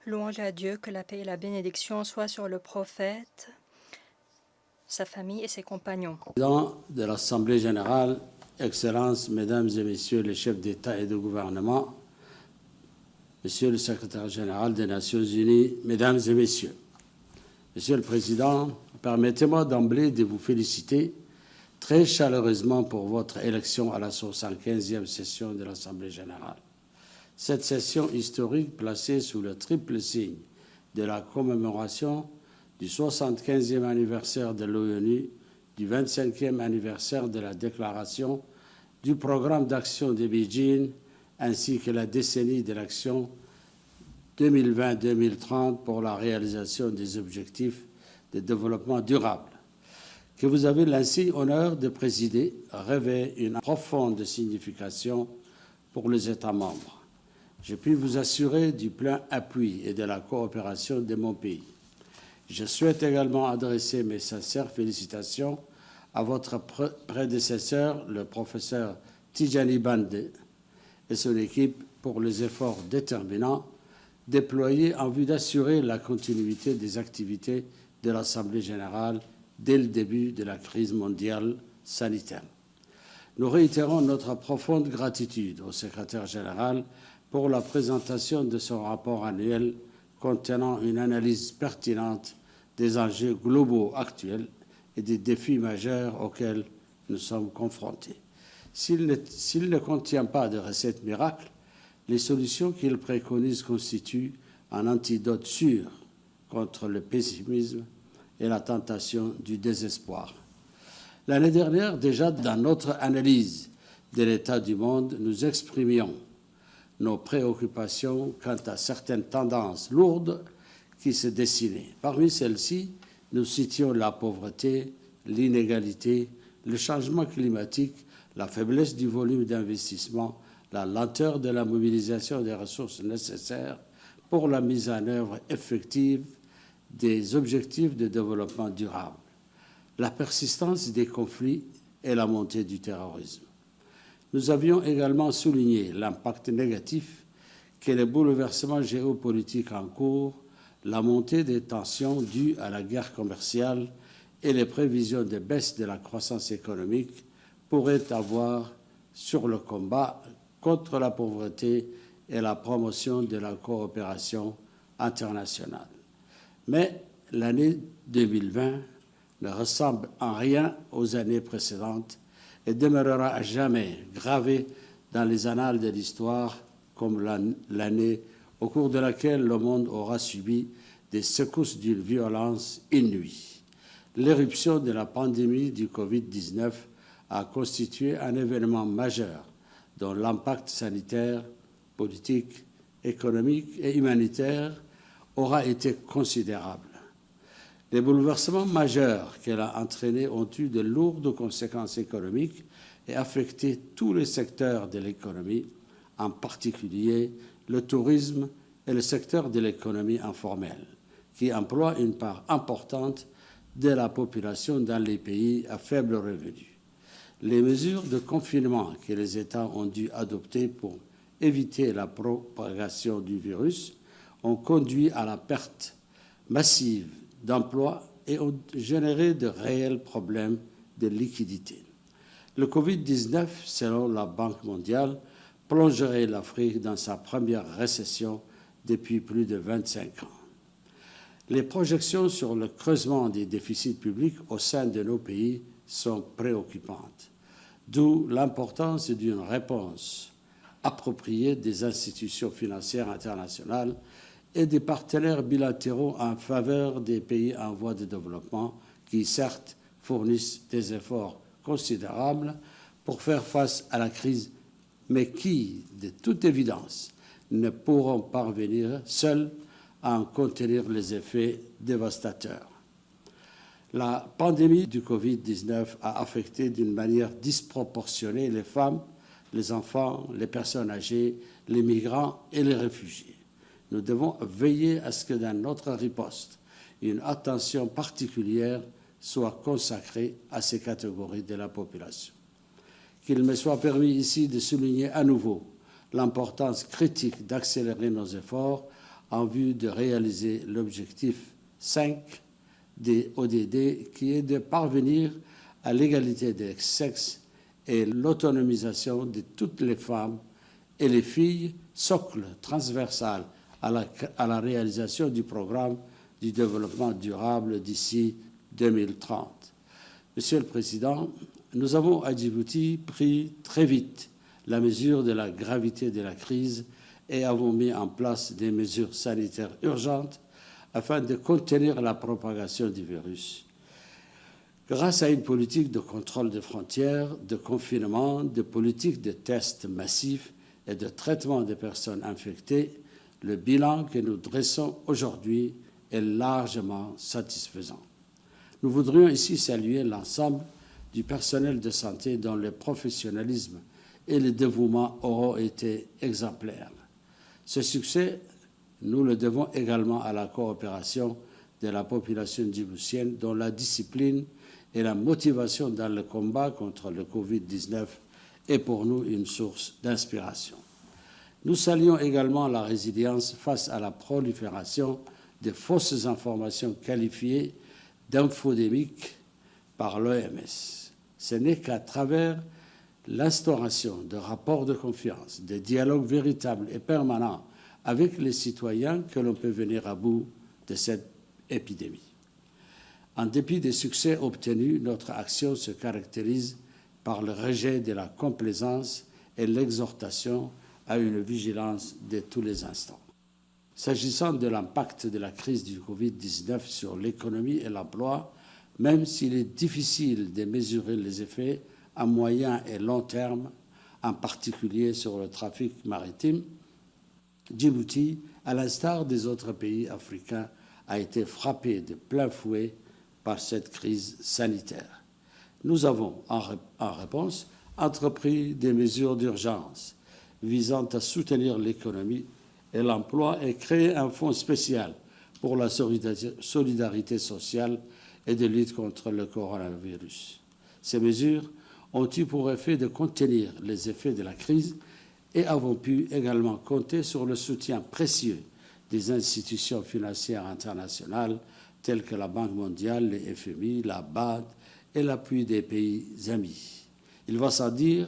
Louange à Dieu, que la paix et la bénédiction soient sur le prophète, sa famille et ses compagnons. Président de l'Assemblée générale, Excellences, Mesdames et Messieurs les chefs d'État et de gouvernement, Monsieur le secrétaire général des Nations Unies, Mesdames et Messieurs, Monsieur le Président, permettez-moi d'emblée de vous féliciter très chaleureusement pour votre élection à la 75e session de l'Assemblée générale. Cette session historique, placée sous le triple signe de la commémoration du 75e anniversaire de l'ONU, du 25e anniversaire de la déclaration, du programme d'action de Beijing, ainsi que la décennie de l'action 2020-2030 pour la réalisation des objectifs de développement durable, que vous avez l'ainsi honneur de présider, revêt une profonde signification pour les États membres. Je puis vous assurer du plein appui et de la coopération de mon pays. Je souhaite également adresser mes sincères félicitations à votre prédécesseur, le professeur Tijani Bande, et son équipe pour les efforts déterminants déployés en vue d'assurer la continuité des activités de l'Assemblée générale dès le début de la crise mondiale sanitaire. Nous réitérons notre profonde gratitude au secrétaire général pour la présentation de son rapport annuel contenant une analyse pertinente des enjeux globaux actuels et des défis majeurs auxquels nous sommes confrontés. S'il ne contient pas de recette miracle, les solutions qu'il préconise constituent un antidote sûr contre le pessimisme et la tentation du désespoir. L'année dernière, déjà, dans notre analyse de l'état du monde, nous exprimions nos préoccupations quant à certaines tendances lourdes qui se dessinaient. Parmi celles-ci, nous citions la pauvreté, l'inégalité, le changement climatique, la faiblesse du volume d'investissement, la lenteur de la mobilisation des ressources nécessaires pour la mise en œuvre effective des objectifs de développement durable, la persistance des conflits et la montée du terrorisme. Nous avions également souligné l'impact négatif que les bouleversements géopolitiques en cours, la montée des tensions dues à la guerre commerciale et les prévisions de baisse de la croissance économique pourraient avoir sur le combat contre la pauvreté et la promotion de la coopération internationale. Mais l'année 2020 ne ressemble en rien aux années précédentes et demeurera à jamais gravée dans les annales de l'histoire comme l'année au cours de laquelle le monde aura subi des secousses d'une violence inouïe. L'éruption de la pandémie du Covid-19 a constitué un événement majeur dont l'impact sanitaire, politique, économique et humanitaire aura été considérable. Les bouleversements majeurs qu'elle a entraînés ont eu de lourdes conséquences économiques et affecté tous les secteurs de l'économie, en particulier le tourisme et le secteur de l'économie informelle, qui emploie une part importante de la population dans les pays à faible revenu. Les mesures de confinement que les États ont dû adopter pour éviter la propagation du virus ont conduit à la perte massive d'emplois et ont généré de réels problèmes de liquidité. Le Covid-19, selon la Banque mondiale, plongerait l'Afrique dans sa première récession depuis plus de 25 ans. Les projections sur le creusement des déficits publics au sein de nos pays sont préoccupantes, d'où l'importance d'une réponse appropriée des institutions financières internationales et des partenaires bilatéraux en faveur des pays en voie de développement qui, certes, fournissent des efforts considérables pour faire face à la crise, mais qui, de toute évidence, ne pourront parvenir seuls à en contenir les effets dévastateurs. La pandémie du Covid-19 a affecté d'une manière disproportionnée les femmes, les enfants, les personnes âgées, les migrants et les réfugiés. Nous devons veiller à ce que dans notre riposte, une attention particulière soit consacrée à ces catégories de la population. Qu'il me soit permis ici de souligner à nouveau l'importance critique d'accélérer nos efforts en vue de réaliser l'objectif 5 des ODD, qui est de parvenir à l'égalité des sexes et l'autonomisation de toutes les femmes et les filles, socle transversal à la réalisation du programme du développement durable d'ici 2030. Monsieur le Président, nous avons à Djibouti pris très vite la mesure de la gravité de la crise et avons mis en place des mesures sanitaires urgentes afin de contenir la propagation du virus. Grâce à une politique de contrôle des frontières, de confinement, de politique de tests massifs et de traitement des personnes infectées, le bilan que nous dressons aujourd'hui est largement satisfaisant. Nous voudrions ici saluer l'ensemble du personnel de santé dont le professionnalisme et le dévouement auront été exemplaires. Ce succès, nous le devons également à la coopération de la population djiboutienne dont la discipline et la motivation dans le combat contre le Covid-19 est pour nous une source d'inspiration. Nous saluons également la résilience face à la prolifération de fausses informations qualifiées d'infodémiques par l'OMS. Ce n'est qu'à travers l'instauration de rapports de confiance, de dialogues véritables et permanents avec les citoyens que l'on peut venir à bout de cette épidémie. En dépit des succès obtenus, notre action se caractérise par le rejet de la complaisance et l'exhortation à une vigilance de tous les instants. S'agissant de l'impact de la crise du Covid-19 sur l'économie et l'emploi, même s'il est difficile de mesurer les effets à moyen et long terme, en particulier sur le trafic maritime, Djibouti, à l'instar des autres pays africains, a été frappé de plein fouet par cette crise sanitaire. Nous avons, en réponse, entrepris des mesures d'urgence visant à soutenir l'économie et l'emploi et créé un fonds spécial pour la solidarité sociale et de lutte contre le coronavirus. Ces mesures ont eu pour effet de contenir les effets de la crise et avons pu également compter sur le soutien précieux des institutions financières internationales telles que la Banque mondiale, le FMI, la BAD et l'appui des pays amis. Il va sans dire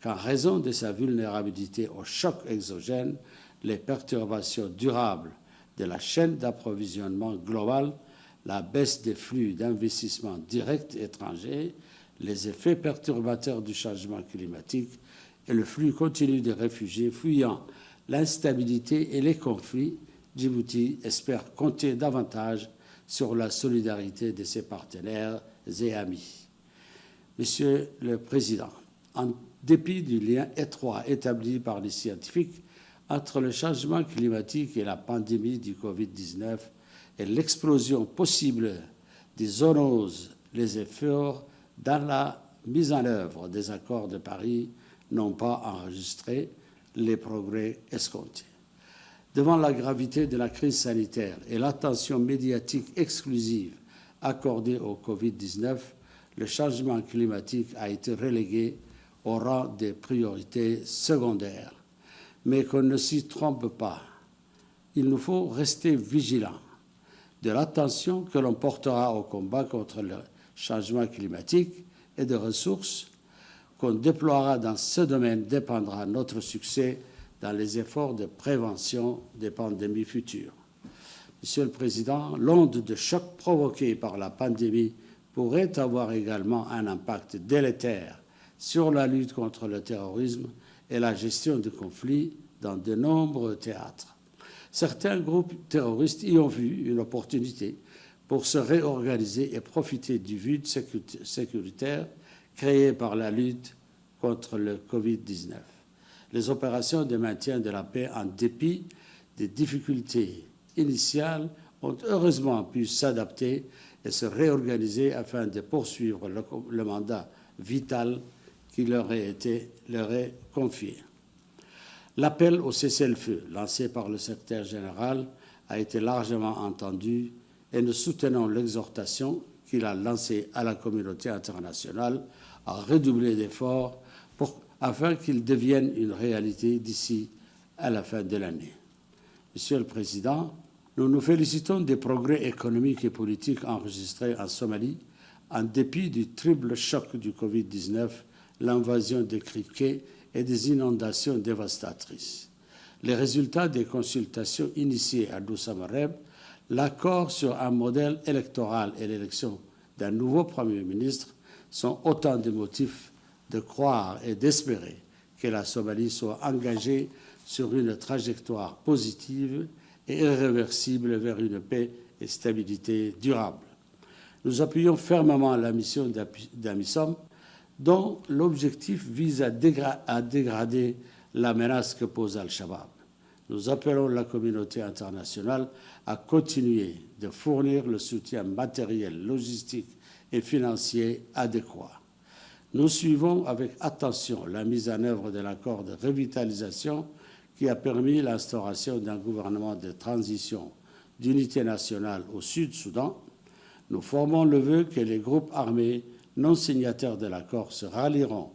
qu'en raison de sa vulnérabilité au choc exogène, les perturbations durables de la chaîne d'approvisionnement globale, la baisse des flux d'investissements directs étrangers, les effets perturbateurs du changement climatique et le flux continu de réfugiés fuyant l'instabilité et les conflits, Djibouti espère compter davantage sur la solidarité de ses partenaires et amis. Monsieur le Président, en dépit du lien étroit établi par les scientifiques entre le changement climatique et la pandémie du Covid-19 et l'explosion possible des zoonoses, les efforts dans la mise en œuvre des accords de Paris n'ont pas enregistré les progrès escomptés. Devant la gravité de la crise sanitaire et l'attention médiatique exclusive accordée au Covid-19, le changement climatique a été relégué au rang des priorités secondaires. Mais qu'on ne s'y trompe pas, il nous faut rester vigilants de l'attention que l'on portera au combat contre le changement climatique et des ressources qu'on déploiera dans ce domaine dépendra notre succès dans les efforts de prévention des pandémies futures. Monsieur le Président, l'onde de choc provoquée par la pandémie pourrait avoir également un impact délétère sur la lutte contre le terrorisme et la gestion des conflits dans de nombreux théâtres. Certains groupes terroristes y ont vu une opportunité pour se réorganiser et profiter du vide sécuritaire créé par la lutte contre le Covid-19. Les opérations de maintien de la paix, en dépit des difficultés initiales, ont heureusement pu s'adapter et se réorganiser afin de poursuivre le mandat vital qui leur est confié. L'appel au cessez-le-feu lancé par le secrétaire général a été largement entendu et nous soutenons l'exhortation qu'il a lancée à la communauté internationale à redoubler d'efforts afin qu'il devienne une réalité d'ici à la fin de l'année. Monsieur le Président, nous nous félicitons des progrès économiques et politiques enregistrés en Somalie en dépit du triple choc du Covid-19, l'invasion des criquets et des inondations dévastatrices. Les résultats des consultations initiées à Doussamareeb, l'accord sur un modèle électoral et l'élection d'un nouveau Premier ministre sont autant de motifs de croire et d'espérer que la Somalie soit engagée sur une trajectoire positive et irréversible vers une paix et stabilité durable. Nous appuyons fermement la mission d'AMISOM, dont l'objectif vise à dégrader la menace que pose Al-Shabaab. Nous appelons la communauté internationale à continuer de fournir le soutien matériel, logistique et financier adéquat. Nous suivons avec attention la mise en œuvre de l'accord de revitalisation qui a permis l'instauration d'un gouvernement de transition d'unité nationale au Sud-Soudan. Nous formons le vœu que les groupes armés non signataires de l'accord se rallieront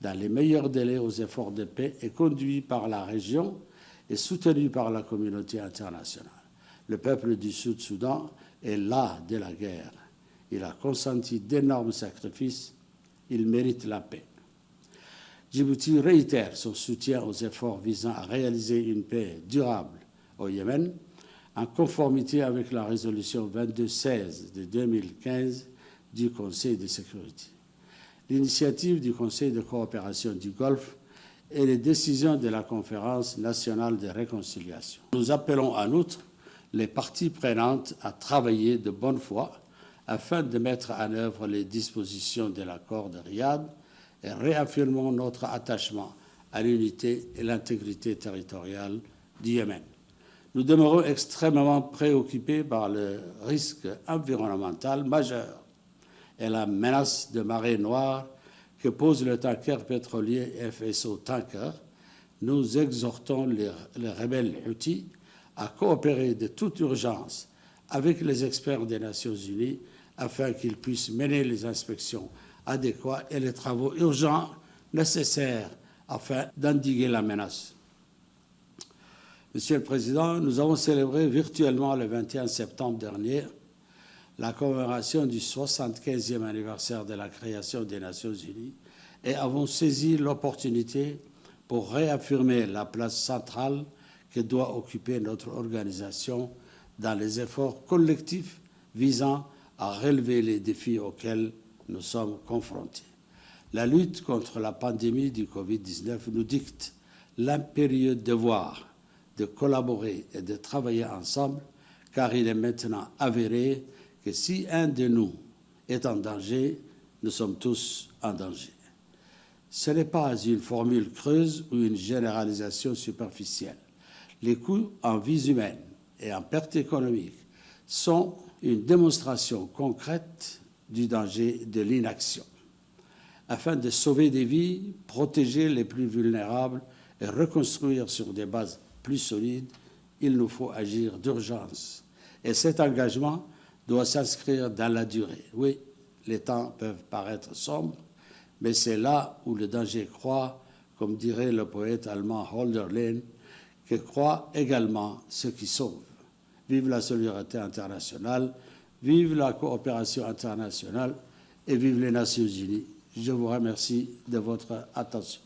dans les meilleurs délais aux efforts de paix et conduits par la région et soutenus par la communauté internationale. Le peuple du Sud-Soudan est las de la guerre. Il a consenti d'énormes sacrifices. Il mérite la paix. Djibouti réitère son soutien aux efforts visant à réaliser une paix durable au Yémen, en conformité avec la résolution 2216 de 2015 du Conseil de sécurité. L'initiative du Conseil de coopération du Golfe et les décisions de la Conférence nationale de réconciliation. Nous appelons en outre les parties prenantes à travailler de bonne foi afin de mettre en œuvre les dispositions de l'accord de Riyad et réaffirmons notre attachement à l'unité et l'intégrité territoriale du Yémen. Nous demeurons extrêmement préoccupés par le risque environnemental majeur et la menace de marée noire que pose le tanker pétrolier FSO Tanker. Nous exhortons les rebelles Houthis à coopérer de toute urgence avec les experts des Nations Unies afin qu'ils puissent mener les inspections adéquates et les travaux urgents nécessaires afin d'endiguer la menace. Monsieur le Président, nous avons célébré virtuellement le 21 septembre dernier la commémoration du 75e anniversaire de la création des Nations Unies et avons saisi l'opportunité pour réaffirmer la place centrale que doit occuper notre organisation dans les efforts collectifs visant à relever les défis auxquels nous sommes confrontés. La lutte contre la pandémie du Covid-19 nous dicte l'impérieux devoir de collaborer et de travailler ensemble, car il est maintenant avéré que si un de nous est en danger, nous sommes tous en danger. Ce n'est pas une formule creuse ou une généralisation superficielle. Les coûts en vies humaines et en pertes économiques sont une démonstration concrète du danger de l'inaction. Afin de sauver des vies, protéger les plus vulnérables et reconstruire sur des bases plus solides, il nous faut agir d'urgence. Et cet engagement doit s'inscrire dans la durée. Oui, les temps peuvent paraître sombres, mais c'est là où le danger croît, comme dirait le poète allemand Hölderlin, que croient également ceux qui sauvent. Vive la solidarité internationale, vive la coopération internationale et vive les Nations Unies. Je vous remercie de votre attention.